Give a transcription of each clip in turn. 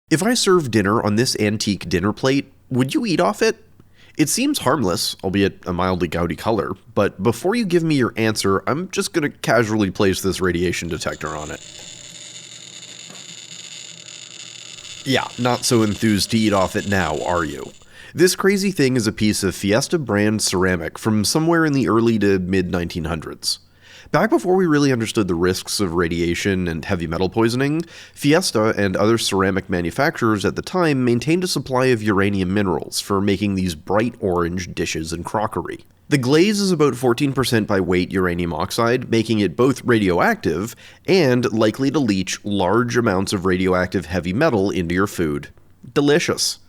If I served dinner on this antique dinner plate, would you eat off it? It seems harmless, albeit a mildly gaudy color, but before you give me your answer, I'm just gonna casually place this radiation detector on it. Yeah, not so enthused to eat off it now, are you? This crazy thing is a piece of Fiesta brand ceramic from somewhere in the early to mid 1900s. Back before we really understood the risks of radiation and heavy metal poisoning, Fiesta and other ceramic manufacturers at the time maintained a supply of uranium minerals for making these bright orange dishes and crockery. The glaze is about 14% by weight uranium oxide, making it both radioactive and likely to leach large amounts of radioactive heavy metal into your food. Delicious.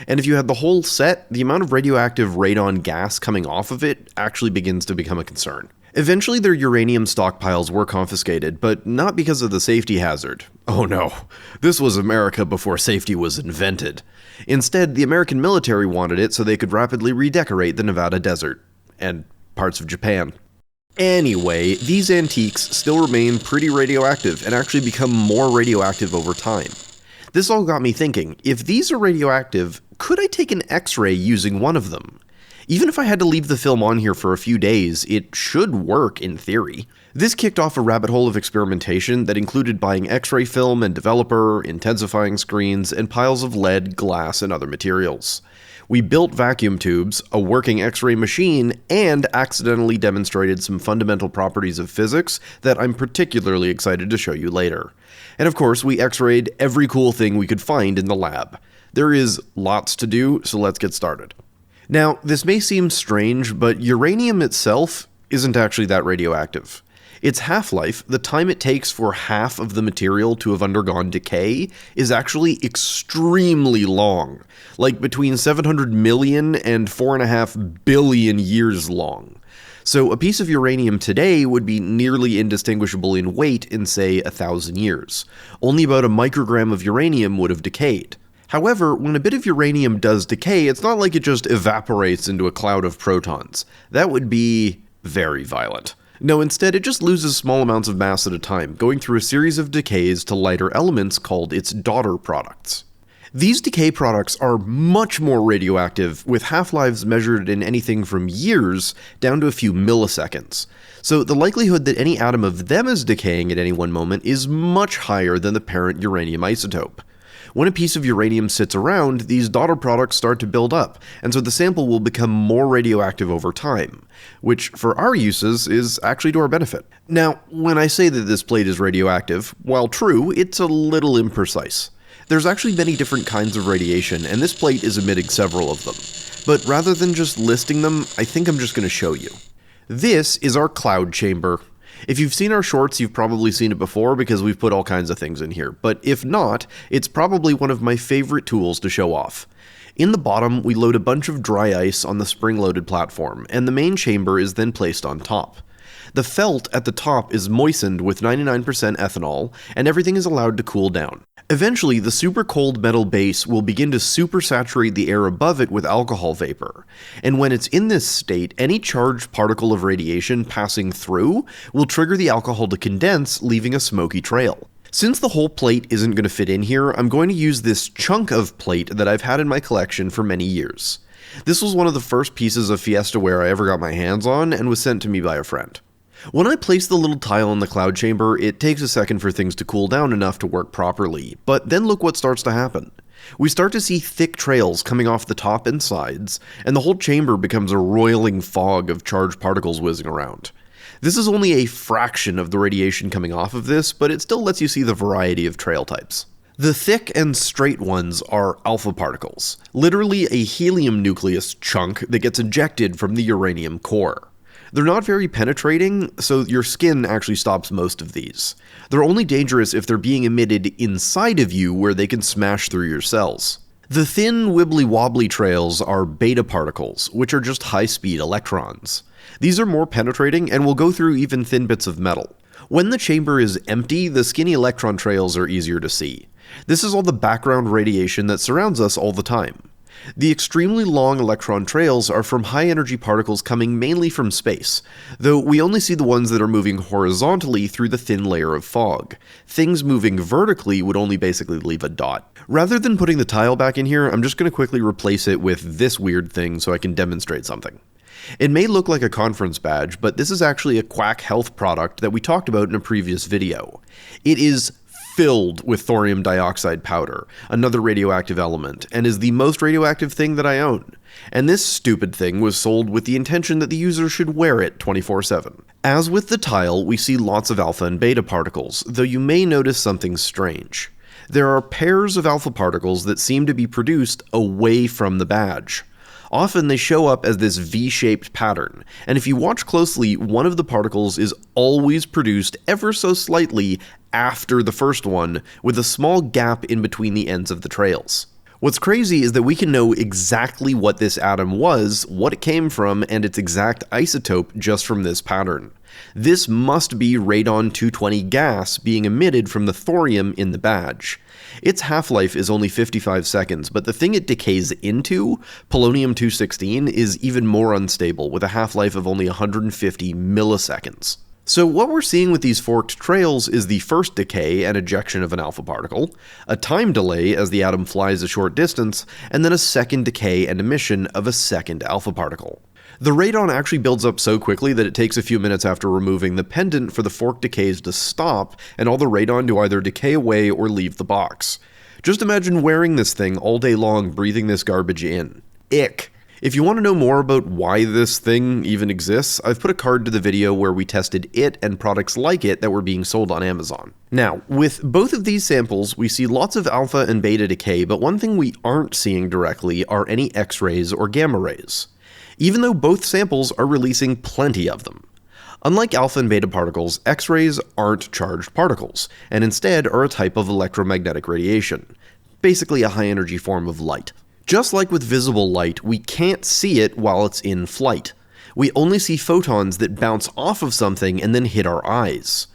And if you had the whole set, the amount of radioactive radon gas coming off of it actually begins to become a concern. Eventually their uranium stockpiles were confiscated, but not because of the safety hazard. Oh no, this was America before safety was invented. Instead, the American military wanted it so they could rapidly redecorate the Nevada desert. And parts of Japan. Anyway, these antiques still remain pretty radioactive and actually become more radioactive over time. This all got me thinking, if these are radioactive, could I take an X-ray using one of them? Even if I had to leave the film on here for a few days, it should work in theory. This kicked off a rabbit hole of experimentation that included buying X-ray film and developer, intensifying screens, and piles of lead, glass, and other materials. We built vacuum tubes, a working X-ray machine, and accidentally demonstrated some fundamental properties of physics that I'm particularly excited to show you later. And of course, we X-rayed every cool thing we could find in the lab. There is lots to do, so let's get started. Now, this may seem strange, but uranium itself isn't actually that radioactive. Its half-life, the time it takes for half of the material to have undergone decay, is actually extremely long, like between 700 million and 4.5 billion years long. So a piece of uranium today would be nearly indistinguishable in weight in, say, 1,000 years. Only about a microgram of uranium would have decayed. However, when a bit of uranium does decay, it's not like it just evaporates into a cloud of protons. That would be very violent. No, instead it just loses small amounts of mass at a time, going through a series of decays to lighter elements called its daughter products. These decay products are much more radioactive, with half-lives measured in anything from years down to a few milliseconds. So the likelihood that any atom of them is decaying at any one moment is much higher than the parent uranium isotope. When a piece of uranium sits around, these daughter products start to build up, and so the sample will become more radioactive over time, which for our uses is actually to our benefit. Now, when I say that this plate is radioactive, while true, it's a little imprecise. There's actually many different kinds of radiation, and this plate is emitting several of them. But rather than just listing them, I think I'm just going to show you. This is our cloud chamber. If you've seen our shorts, you've probably seen it before because we've put all kinds of things in here, but if not, it's probably one of my favorite tools to show off. In the bottom, we load a bunch of dry ice on the spring-loaded platform, and the main chamber is then placed on top. The felt at the top is moistened with 99% ethanol, and everything is allowed to cool down. Eventually, the super cold metal base will begin to supersaturate the air above it with alcohol vapor, and when it's in this state, any charged particle of radiation passing through will trigger the alcohol to condense, leaving a smoky trail. Since the whole plate isn't going to fit in here, I'm going to use this chunk of plate that I've had in my collection for many years. This was one of the first pieces of Fiesta ware I ever got my hands on and was sent to me by a friend. When I place the little tile in the cloud chamber, it takes a second for things to cool down enough to work properly, but then look what starts to happen. We start to see thick trails coming off the top and sides, and the whole chamber becomes a roiling fog of charged particles whizzing around. This is only a fraction of the radiation coming off of this, but it still lets you see the variety of trail types. The thick and straight ones are alpha particles, literally a helium nucleus chunk that gets ejected from the uranium core. They're not very penetrating, so your skin actually stops most of these. They're only dangerous if they're being emitted inside of you where they can smash through your cells. The thin, wibbly-wobbly trails are beta particles, which are just high-speed electrons. These are more penetrating and will go through even thin bits of metal. When the chamber is empty, the skinny electron trails are easier to see. This is all the background radiation that surrounds us all the time. The extremely long electron trails are from high-energy particles coming mainly from space, though we only see the ones that are moving horizontally through the thin layer of fog. Things moving vertically would only basically leave a dot. Rather than putting the tile back in here, I'm just going to quickly replace it with this weird thing so I can demonstrate something. It may look like a conference badge, but this is actually a Quack health product that we talked about in a previous video. It is filled with thorium dioxide powder, another radioactive element, and is the most radioactive thing that I own. And this stupid thing was sold with the intention that the user should wear it 24/7. As with the tile, we see lots of alpha and beta particles, though you may notice something strange. There are pairs of alpha particles that seem to be produced away from the badge. Often they show up as this V-shaped pattern, and if you watch closely, one of the particles is always produced ever so slightly after the first one, with a small gap in between the ends of the trails. What's crazy is that we can know exactly what this atom was, what it came from, and its exact isotope just from this pattern. This must be radon-220 gas being emitted from the thorium in the badge. Its half-life is only 55 seconds, but the thing it decays into, polonium-216, is even more unstable, with a half-life of only 150 milliseconds. So what we're seeing with these forked trails is the first decay and ejection of an alpha particle, a time delay as the atom flies a short distance, and then a second decay and emission of a second alpha particle. The radon actually builds up so quickly that it takes a few minutes after removing the pendant for the forked decays to stop and all the radon to either decay away or leave the box. Just imagine wearing this thing all day long, breathing this garbage in. Ick. If you want to know more about why this thing even exists, I've put a card to the video where we tested it and products like it that were being sold on Amazon. Now, with both of these samples, we see lots of alpha and beta decay, but one thing we aren't seeing directly are any X-rays or gamma rays, even though both samples are releasing plenty of them. Unlike alpha and beta particles, X-rays aren't charged particles, and instead are a type of electromagnetic radiation, basically a high-energy form of light. Just like with visible light, we can't see it while it's in flight. We only see photons that bounce off of something and then hit our eyes.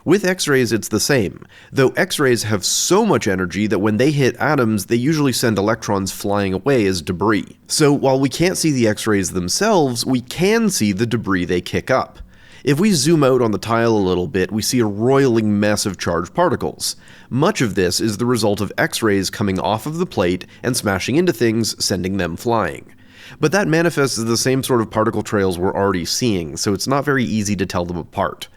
With X-rays, it's the same, though X-rays have so much energy that when they hit atoms, they usually send electrons flying away as debris. So while we can't see the X-rays themselves, we can see the debris they kick up. If we zoom out on the tile a little bit, we see a roiling mess of charged particles. Much of this is the result of X-rays coming off of the plate and smashing into things, sending them flying. But that manifests as the same sort of particle trails we're already seeing, so it's not very easy to tell them apart.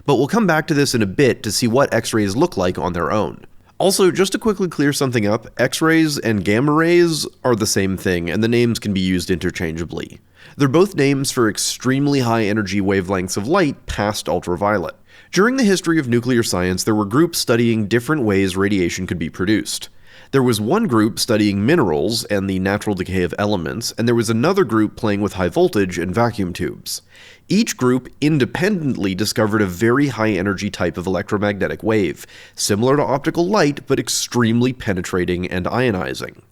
But we'll come back to this in a bit to see what X-rays look like on their own. Also, just to quickly clear something up, X-rays and gamma rays are the same thing, and the names can be used interchangeably. They're both names for extremely high energy wavelengths of light past ultraviolet. During the history of nuclear science, there were groups studying different ways radiation could be produced. There was one group studying minerals and the natural decay of elements, and there was another group playing with high voltage and vacuum tubes. Each group independently discovered a very high energy type of electromagnetic wave, similar to optical light but extremely penetrating and ionizing.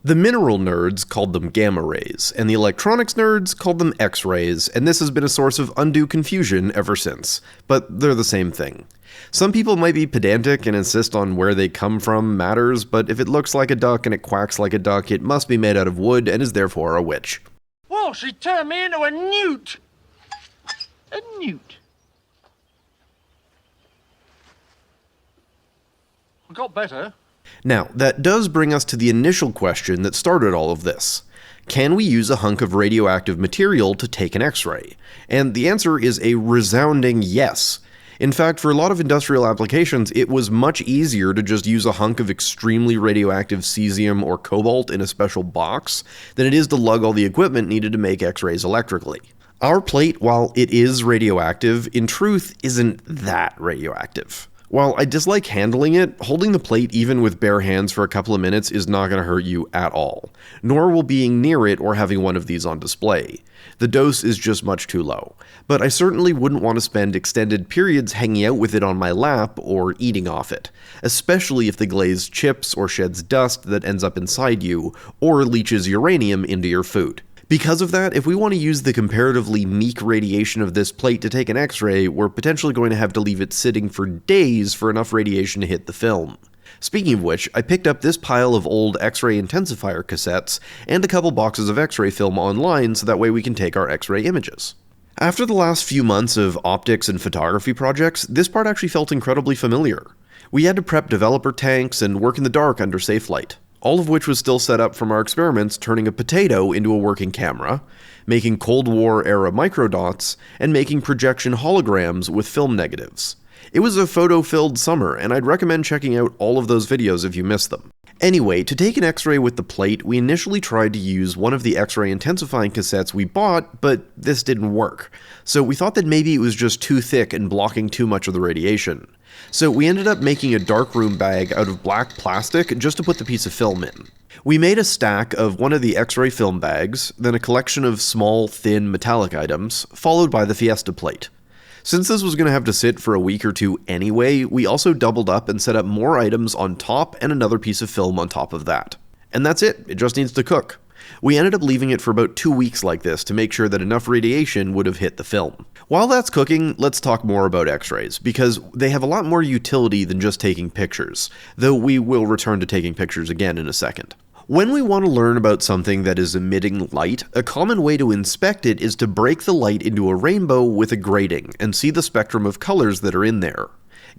The mineral nerds called them gamma rays, and the electronics nerds called them X-rays, and this has been a source of undue confusion ever since, but they're the same thing. Some people might be pedantic and insist on where they come from matters, but if it looks like a duck and it quacks like a duck, it must be made out of wood and is therefore a witch. Well, she turned me into a newt. A newt. I got better. Now, that does bring us to the initial question that started all of this. Can we use a hunk of radioactive material to take an X-ray? And the answer is a resounding yes. In fact, for a lot of industrial applications, it was much easier to just use a hunk of extremely radioactive cesium or cobalt in a special box than it is to lug all the equipment needed to make X-rays electrically. Our plate, while it is radioactive, in truth isn't that radioactive. While I dislike handling it, holding the plate even with bare hands for a couple of minutes is not going to hurt you at all, nor will being near it or having one of these on display. The dose is just much too low, but I certainly wouldn't want to spend extended periods hanging out with it on my lap or eating off it, especially if the glaze chips or sheds dust that ends up inside you, or leaches uranium into your food. Because of that, if we want to use the comparatively meek radiation of this plate to take an X-ray, we're potentially going to have to leave it sitting for days for enough radiation to hit the film. Speaking of which, I picked up this pile of old X-ray intensifier cassettes and a couple boxes of X-ray film online so that way we can take our X-ray images. After the last few months of optics and photography projects, this part actually felt incredibly familiar. We had to prep developer tanks and work in the dark under safe light, all of which was still set up from our experiments turning a potato into a working camera, making Cold War-era microdots, and making projection holograms with film negatives. It was a photo-filled summer, and I'd recommend checking out all of those videos if you missed them. Anyway, to take an X-ray with the plate, we initially tried to use one of the X-ray intensifying cassettes we bought, but this didn't work. So we thought that maybe it was just too thick and blocking too much of the radiation. So we ended up making a darkroom bag out of black plastic just to put the piece of film in. We made a stack of one of the X-ray film bags, then a collection of small, thin, metallic items, followed by the Fiesta plate. Since this was going to have to sit for a week or two anyway, we also doubled up and set up more items on top and another piece of film on top of that. And that's it, it just needs to cook. We ended up leaving it for about 2 weeks like this to make sure that enough radiation would have hit the film. While that's cooking, let's talk more about X-rays, because they have a lot more utility than just taking pictures, though we will return to taking pictures again in a second. When we want to learn about something that is emitting light, a common way to inspect it is to break the light into a rainbow with a grating and see the spectrum of colors that are in there.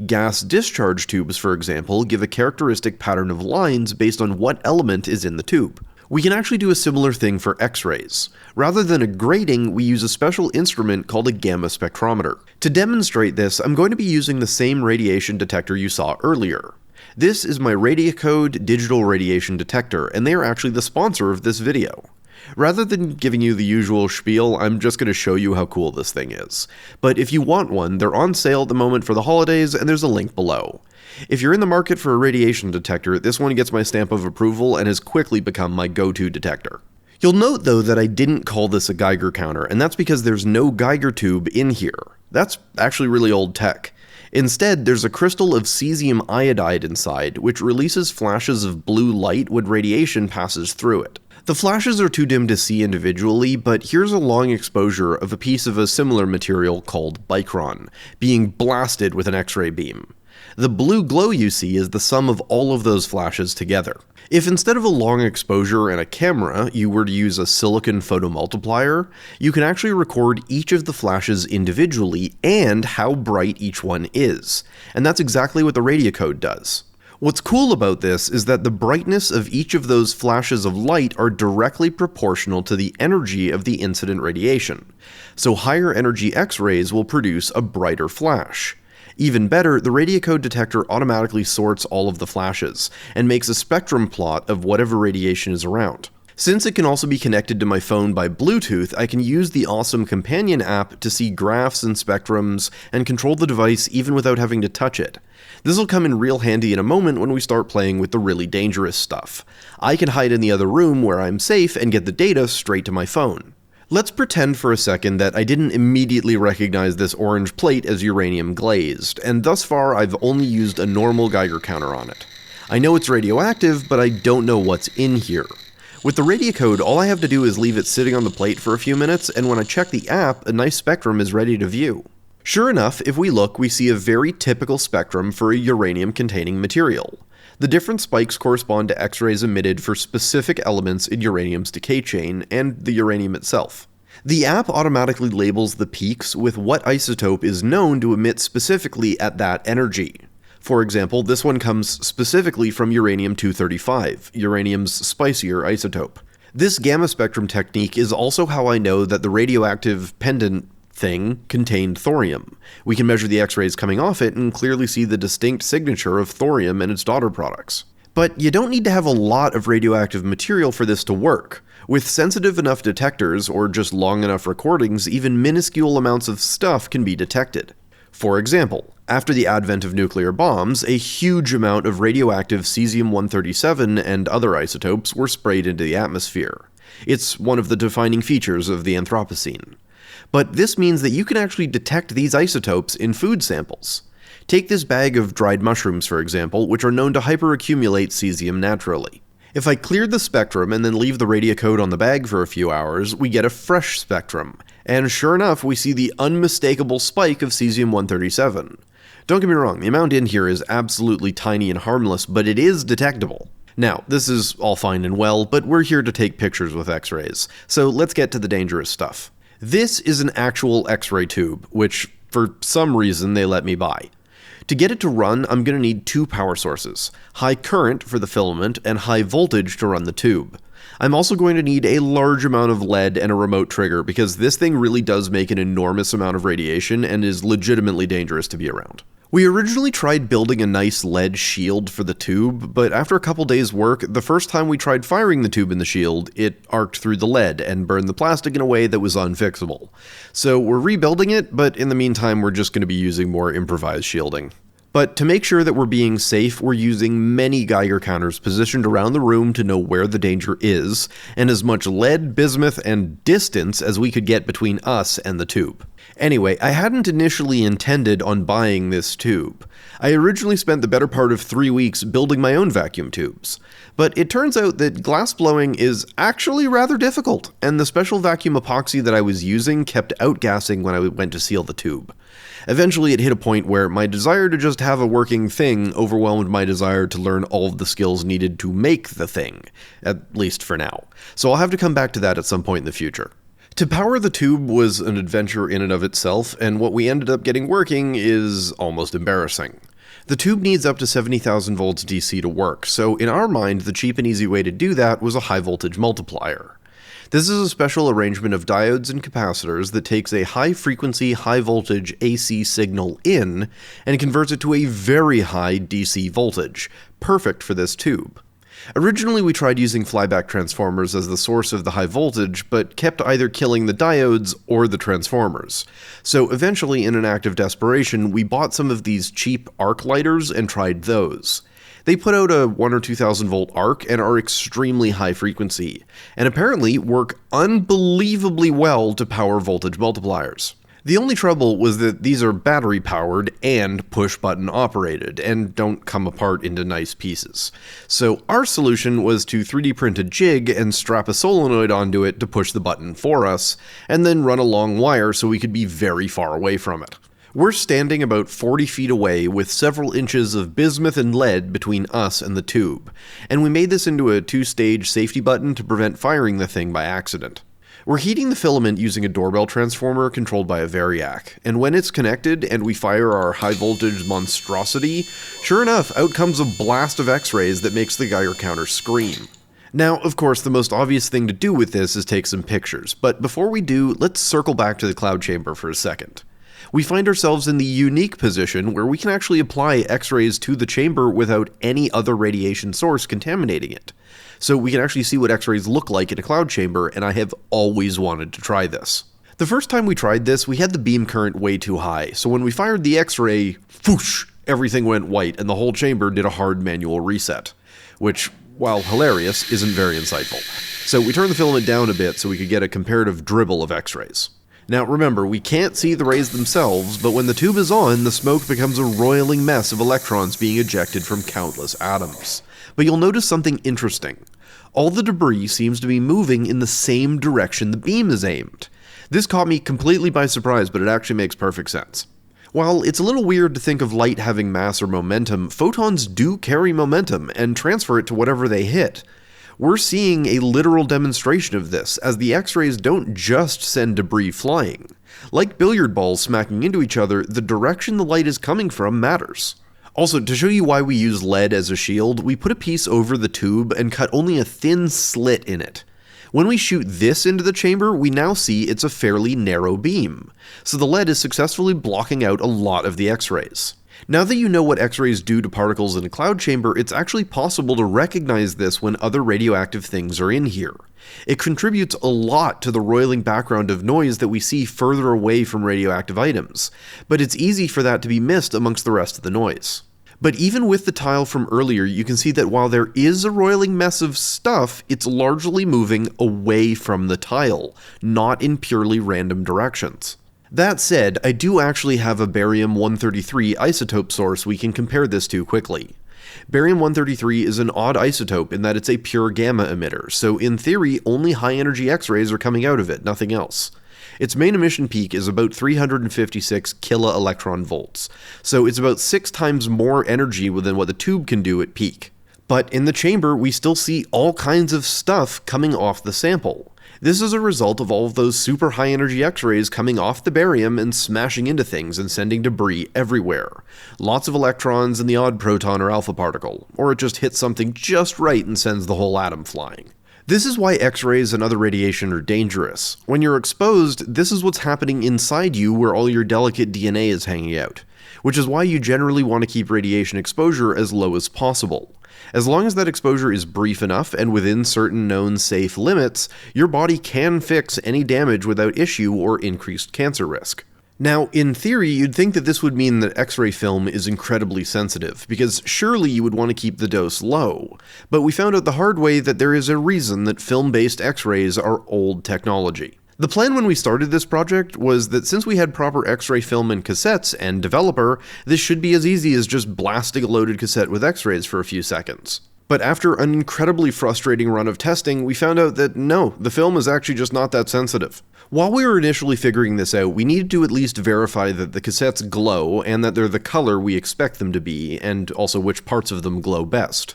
Gas discharge tubes, for example, give a characteristic pattern of lines based on what element is in the tube. We can actually do a similar thing for X-rays. Rather than a grating, we use a special instrument called a gamma spectrometer. To demonstrate this, I'm going to be using the same radiation detector you saw earlier. This is my Radioactive digital radiation detector, and they are actually the sponsor of this video. Rather than giving you the usual spiel, I'm just going to show you how cool this thing is. But if you want one, they're on sale at the moment for the holidays, and there's a link below. If you're in the market for a radiation detector, this one gets my stamp of approval and has quickly become my go-to detector. You'll note though that I didn't call this a Geiger counter, and that's because there's no Geiger tube in here. That's actually really old tech. Instead, there's a crystal of cesium iodide inside, which releases flashes of blue light when radiation passes through it. The flashes are too dim to see individually, but here's a long exposure of a piece of a similar material called bicron, being blasted with an X-ray beam. The blue glow you see is the sum of all of those flashes together. If instead of a long exposure and a camera, you were to use a silicon photomultiplier, you can actually record each of the flashes individually and how bright each one is. And that's exactly what the Radioactive does. What's cool about this is that the brightness of each of those flashes of light are directly proportional to the energy of the incident radiation. So higher energy X-rays will produce a brighter flash. Even better, the Radioactive detector automatically sorts all of the flashes, and makes a spectrum plot of whatever radiation is around. Since it can also be connected to my phone by Bluetooth, I can use the awesome companion app to see graphs and spectrums, and control the device even without having to touch it. This will come in real handy in a moment when we start playing with the really dangerous stuff. I can hide in the other room where I'm safe and get the data straight to my phone. Let's pretend for a second that I didn't immediately recognize this orange plate as uranium glazed, and thus far I've only used a normal Geiger counter on it. I know it's radioactive, but I don't know what's in here. With the Radioactive, all I have to do is leave it sitting on the plate for a few minutes, and when I check the app, a nice spectrum is ready to view. Sure enough, if we look, we see a very typical spectrum for a uranium-containing material. The different spikes correspond to X-rays emitted for specific elements in uranium's decay chain and the uranium itself. The app automatically labels the peaks with what isotope is known to emit specifically at that energy. For example, this one comes specifically from uranium-235, uranium's spicier isotope. This gamma spectrum technique is also how I know that the radioactive pendant thing contained thorium. We can measure the X-rays coming off it and clearly see the distinct signature of thorium and its daughter products. But you don't need to have a lot of radioactive material for this to work. With sensitive enough detectors, or just long enough recordings, even minuscule amounts of stuff can be detected. For example, after the advent of nuclear bombs, a huge amount of radioactive cesium-137 and other isotopes were sprayed into the atmosphere. It's one of the defining features of the Anthropocene. But this means that you can actually detect these isotopes in food samples. Take this bag of dried mushrooms, for example, which are known to hyperaccumulate cesium naturally. If I cleared the spectrum and then leave the Radioactive on the bag for a few hours, we get a fresh spectrum. And sure enough, we see the unmistakable spike of cesium-137. Don't get me wrong, the amount in here is absolutely tiny and harmless, but it is detectable. Now, this is all fine and well, but we're here to take pictures with X-rays, so let's get to the dangerous stuff. This is an actual X-ray tube, which, for some reason, they let me buy. To get it to run, I'm going to need two power sources, high current for the filament and high voltage to run the tube. I'm also going to need a large amount of lead and a remote trigger because this thing really does make an enormous amount of radiation and is legitimately dangerous to be around. We originally tried building a nice lead shield for the tube, but after a couple days' work, the first time we tried firing the tube in the shield, it arced through the lead and burned the plastic in a way that was unfixable. So we're rebuilding it, but in the meantime we're just going to be using more improvised shielding. But to make sure that we're being safe, we're using many Geiger counters positioned around the room to know where the danger is, and as much lead, bismuth, and distance as we could get between us and the tube. Anyway, I hadn't initially intended on buying this tube. I originally spent the better part of 3 weeks building my own vacuum tubes. But it turns out that glass blowing is actually rather difficult, and the special vacuum epoxy that I was using kept outgassing when I went to seal the tube. Eventually it hit a point where my desire to just have a working thing overwhelmed my desire to learn all of the skills needed to make the thing, at least for now. So I'll have to come back to that at some point in the future. To power the tube was an adventure in and of itself, and what we ended up getting working is almost embarrassing. The tube needs up to 70,000 volts DC to work, so in our mind the cheap and easy way to do that was a high voltage multiplier. This is a special arrangement of diodes and capacitors that takes a high-frequency, high-voltage AC signal in and converts it to a very high DC voltage, perfect for this tube. Originally we tried using flyback transformers as the source of the high voltage, but kept either killing the diodes or the transformers. So eventually, in an act of desperation, we bought some of these cheap arc lighters and tried those. They put out a 1 or 2,000 volt arc and are extremely high frequency, and apparently work unbelievably well to power voltage multipliers. The only trouble was that these are battery powered and push button operated, and don't come apart into nice pieces. So our solution was to 3D print a jig and strap a solenoid onto it to push the button for us, and then run a long wire so we could be very far away from it. We're standing about 40 feet away with several inches of bismuth and lead between us and the tube, and we made this into a 2-stage safety button to prevent firing the thing by accident. We're heating the filament using a doorbell transformer controlled by a variac, and when it's connected and we fire our high voltage monstrosity, sure enough, out comes a blast of X-rays that makes the Geiger counter scream. Now, of course, the most obvious thing to do with this is take some pictures, but before we do, let's circle back to the cloud chamber for a second. We find ourselves in the unique position where we can actually apply X-rays to the chamber without any other radiation source contaminating it. So we can actually see what X-rays look like in a cloud chamber, and I have always wanted to try this. The first time we tried this, we had the beam current way too high, so when we fired the X-ray, whoosh, everything went white and the whole chamber did a hard manual reset, which, while hilarious, isn't very insightful. So we turned the filament down a bit so we could get a comparative dribble of X-rays. Now remember, we can't see the rays themselves, but when the tube is on, the smoke becomes a roiling mess of electrons being ejected from countless atoms. But you'll notice something interesting. All the debris seems to be moving in the same direction the beam is aimed. This caught me completely by surprise, but it actually makes perfect sense. While it's a little weird to think of light having mass or momentum, photons do carry momentum and transfer it to whatever they hit. We're seeing a literal demonstration of this, as the X-rays don't just send debris flying. Like billiard balls smacking into each other, the direction the light is coming from matters. Also, to show you why we use lead as a shield, we put a piece over the tube and cut only a thin slit in it. When we shoot this into the chamber, we now see it's a fairly narrow beam, so the lead is successfully blocking out a lot of the X-rays. Now that you know what X-rays do to particles in a cloud chamber, it's actually possible to recognize this when other radioactive things are in here. It contributes a lot to the roiling background of noise that we see further away from radioactive items, but it's easy for that to be missed amongst the rest of the noise. But even with the tile from earlier, you can see that while there is a roiling mess of stuff, it's largely moving away from the tile, not in purely random directions. That said, I do actually have a barium-133 isotope source we can compare this to quickly. Barium-133 is an odd isotope in that it's a pure gamma emitter, so in theory only high-energy X-rays are coming out of it, nothing else. Its main emission peak is about 356 kiloelectron volts, so it's about 6 times more energy than what the tube can do at peak. But in the chamber, we still see all kinds of stuff coming off the sample. This is a result of all of those super high energy X-rays coming off the barium and smashing into things and sending debris everywhere. Lots of electrons and the odd proton or alpha particle, or it just hits something just right and sends the whole atom flying. This is why X-rays and other radiation are dangerous. When you're exposed, this is what's happening inside you where all your delicate DNA is hanging out, which is why you generally want to keep radiation exposure as low as possible. As long as that exposure is brief enough and within certain known safe limits, your body can fix any damage without issue or increased cancer risk. Now, in theory, you'd think that this would mean that X-ray film is incredibly sensitive, because surely you would want to keep the dose low. But we found out the hard way that there is a reason that film-based X-rays are old technology. The plan when we started this project was that since we had proper X-ray film and cassettes and developer, this should be as easy as just blasting a loaded cassette with X-rays for a few seconds. But after an incredibly frustrating run of testing, we found out that no, the film is actually just not that sensitive. While we were initially figuring this out, we needed to at least verify that the cassettes glow and that they're the color we expect them to be, and also which parts of them glow best.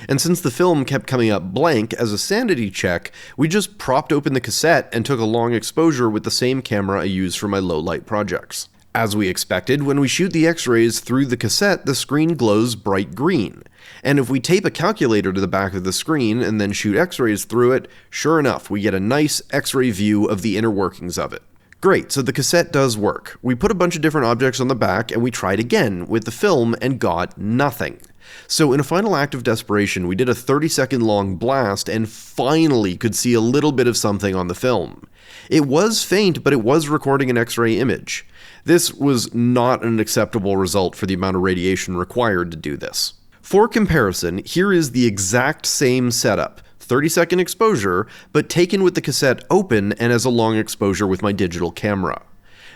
And since the film kept coming up blank as a sanity check, we just propped open the cassette and took a long exposure with the same camera I use for my low light projects. As we expected, when we shoot the X-rays through the cassette, the screen glows bright green. And if we tape a calculator to the back of the screen and then shoot X-rays through it, sure enough, we get a nice X-ray view of the inner workings of it. Great, so the cassette does work. We put a bunch of different objects on the back and we tried again with the film and got nothing. So in a final act of desperation, we did a 30-second long blast and finally could see a little bit of something on the film. It was faint, but it was recording an X-ray image. This was not an acceptable result for the amount of radiation required to do this. For comparison, here is the exact same setup, 30-second exposure, but taken with the cassette open and as a long exposure with my digital camera.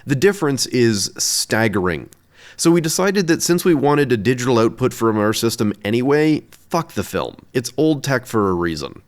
The difference is staggering. So we decided that since we wanted a digital output from our system anyway, fuck the film. It's old tech for a reason.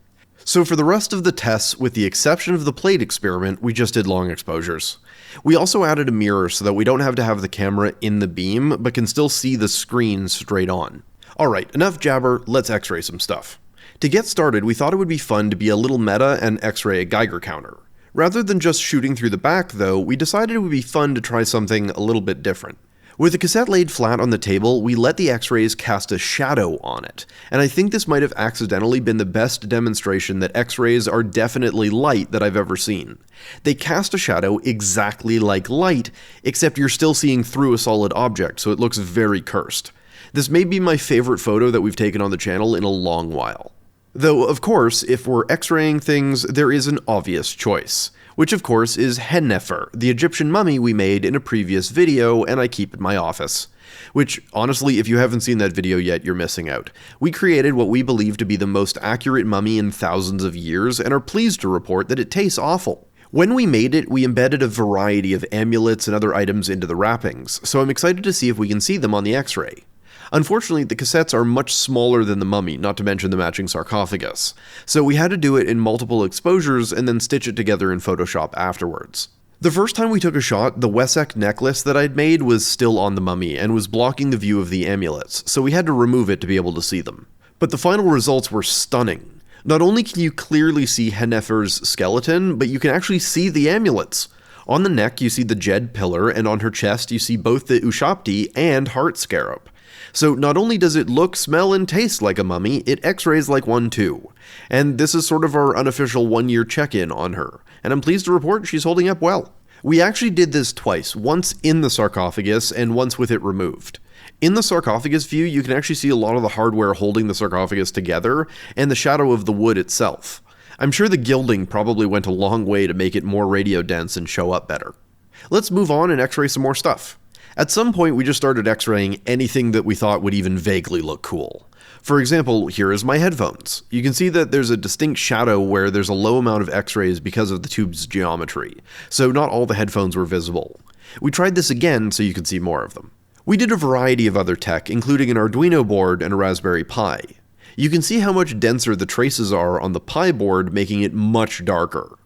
So for the rest of the tests, with the exception of the plate experiment, we just did long exposures. We also added a mirror so that we don't have to have the camera in the beam, but can still see the screen straight on. Alright, enough jabber, let's X-ray some stuff. To get started, we thought it would be fun to be a little meta and X-ray a Geiger counter. Rather than just shooting through the back, though, we decided it would be fun to try something a little bit different. With the cassette laid flat on the table, we let the X-rays cast a shadow on it, and I think this might have accidentally been the best demonstration that X-rays are definitely light that I've ever seen. They cast a shadow exactly like light, except you're still seeing through a solid object, so it looks very cursed. This may be my favorite photo that we've taken on the channel in a long while. Though, of course, if we're X-raying things, there is an obvious choice. Which of course is Hennefer, the Egyptian mummy we made in a previous video and I keep in my office. Which, honestly, if you haven't seen that video yet, you're missing out. We created what we believe to be the most accurate mummy in thousands of years and are pleased to report that it tastes awful. When we made it, we embedded a variety of amulets and other items into the wrappings, so I'm excited to see if we can see them on the X-ray. Unfortunately, the cassettes are much smaller than the mummy, not to mention the matching sarcophagus, so we had to do it in multiple exposures and then stitch it together in Photoshop afterwards. The first time we took a shot, the Wesek necklace that I'd made was still on the mummy and was blocking the view of the amulets, so we had to remove it to be able to see them. But the final results were stunning. Not only can you clearly see Hennefer's skeleton, but you can actually see the amulets. On the neck you see the Jed pillar, and on her chest you see both the Ushapti and heart scarab. So not only does it look, smell, and taste like a mummy, it X-rays like one too. And this is sort of our unofficial one-year check-in on her, and I'm pleased to report she's holding up well. We actually did this twice, once in the sarcophagus and once with it removed. In the sarcophagus view, you can actually see a lot of the hardware holding the sarcophagus together, and the shadow of the wood itself. I'm sure the gilding probably went a long way to make it more radio dense and show up better. Let's move on and X-ray some more stuff. At some point, we just started X-raying anything that we thought would even vaguely look cool. For example, here is my headphones. You can see that there's a distinct shadow where there's a low amount of X-rays because of the tube's geometry, so not all the headphones were visible. We tried this again so you could see more of them. We did a variety of other tech, including an Arduino board and a Raspberry Pi. You can see how much denser the traces are on the Pi board, making it much darker.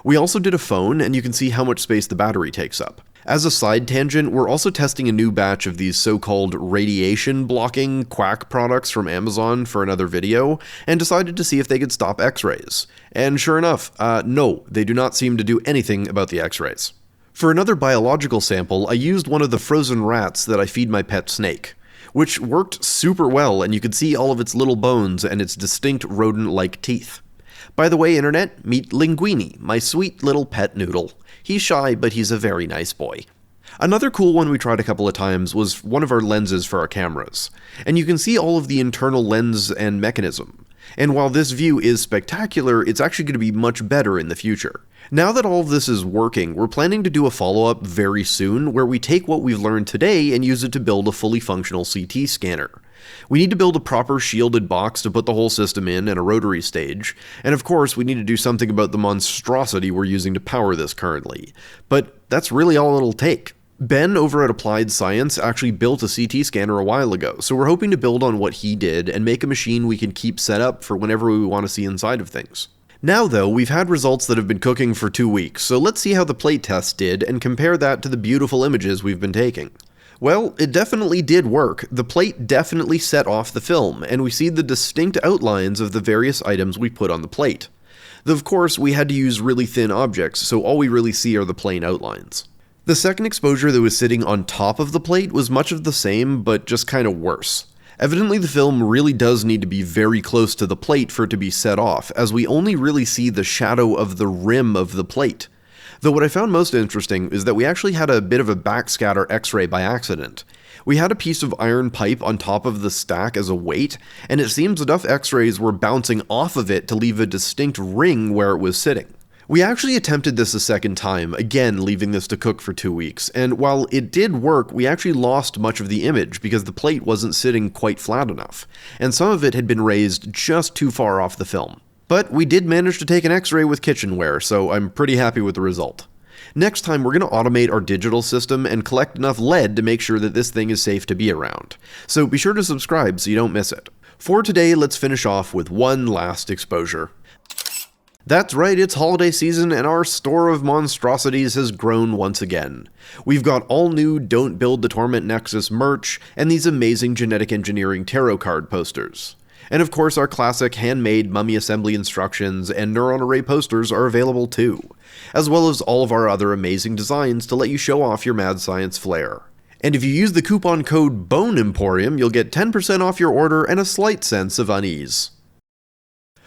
We also did a phone, and you can see how much space the battery takes up. As a side tangent, we're also testing a new batch of these so-called radiation-blocking Quack products from Amazon for another video, and decided to see if they could stop X-rays. And sure enough, no, they do not seem to do anything about the X-rays. For another biological sample, I used one of the frozen rats that I feed my pet snake, which worked super well, and you could see all of its little bones and its distinct rodent-like teeth. By the way, internet, meet Linguini, my sweet little pet noodle. He's shy, but he's a very nice boy. Another cool one we tried a couple of times was one of our lenses for our cameras, and you can see all of the internal lens and mechanism. And while this view is spectacular, it's actually going to be much better in the future. Now that all of this is working, we're planning to do a follow-up very soon where we take what we've learned today and use it to build a fully functional CT scanner. We need to build a proper shielded box to put the whole system in and a rotary stage, and of course we need to do something about the monstrosity we're using to power this currently. But that's really all it'll take. Ben over at Applied Science actually built a CT scanner a while ago, so we're hoping to build on what he did and make a machine we can keep set up for whenever we want to see inside of things. Now though, we've had results that have been cooking for 2 weeks, so let's see how the plate test did and compare that to the beautiful images we've been taking. Well, it definitely did work. The plate definitely set off the film, and we see the distinct outlines of the various items we put on the plate. Though of course, we had to use really thin objects, so all we really see are the plain outlines. The second exposure that was sitting on top of the plate was much of the same, but just kind of worse. Evidently the film really does need to be very close to the plate for it to be set off, as we only really see the shadow of the rim of the plate. Though what I found most interesting is that we actually had a bit of a backscatter X-ray by accident. We had a piece of iron pipe on top of the stack as a weight, and it seems enough X-rays were bouncing off of it to leave a distinct ring where it was sitting. We actually attempted this a second time, again leaving this to cook for 2 weeks, and while it did work, we actually lost much of the image because the plate wasn't sitting quite flat enough, and some of it had been raised just too far off the film. But we did manage to take an X-ray with kitchenware, so I'm pretty happy with the result. Next time we're going to automate our digital system and collect enough lead to make sure that this thing is safe to be around. So be sure to subscribe so you don't miss it. For today, let's finish off with one last exposure. That's right, it's holiday season and our store of monstrosities has grown once again. We've got all new Don't Build the Torment Nexus merch and these amazing genetic engineering tarot card posters. And of course our classic handmade mummy assembly instructions and neuron array posters are available too, as well as all of our other amazing designs to let you show off your mad science flair. And if you use the coupon code BONEEMPORIUM, you'll get 10% off your order and a slight sense of unease.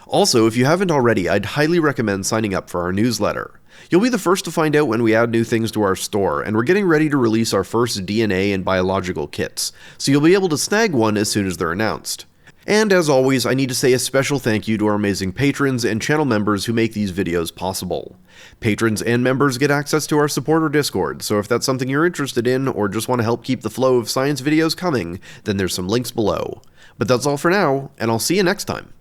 Also, if you haven't already, I'd highly recommend signing up for our newsletter. You'll be the first to find out when we add new things to our store, and we're getting ready to release our first DNA and biological kits, so you'll be able to snag one as soon as they're announced. And as always, I need to say a special thank you to our amazing patrons and channel members who make these videos possible. Patrons and members get access to our supporter Discord, so if that's something you're interested in, or just want to help keep the flow of science videos coming, then there's some links below. But that's all for now, and I'll see you next time.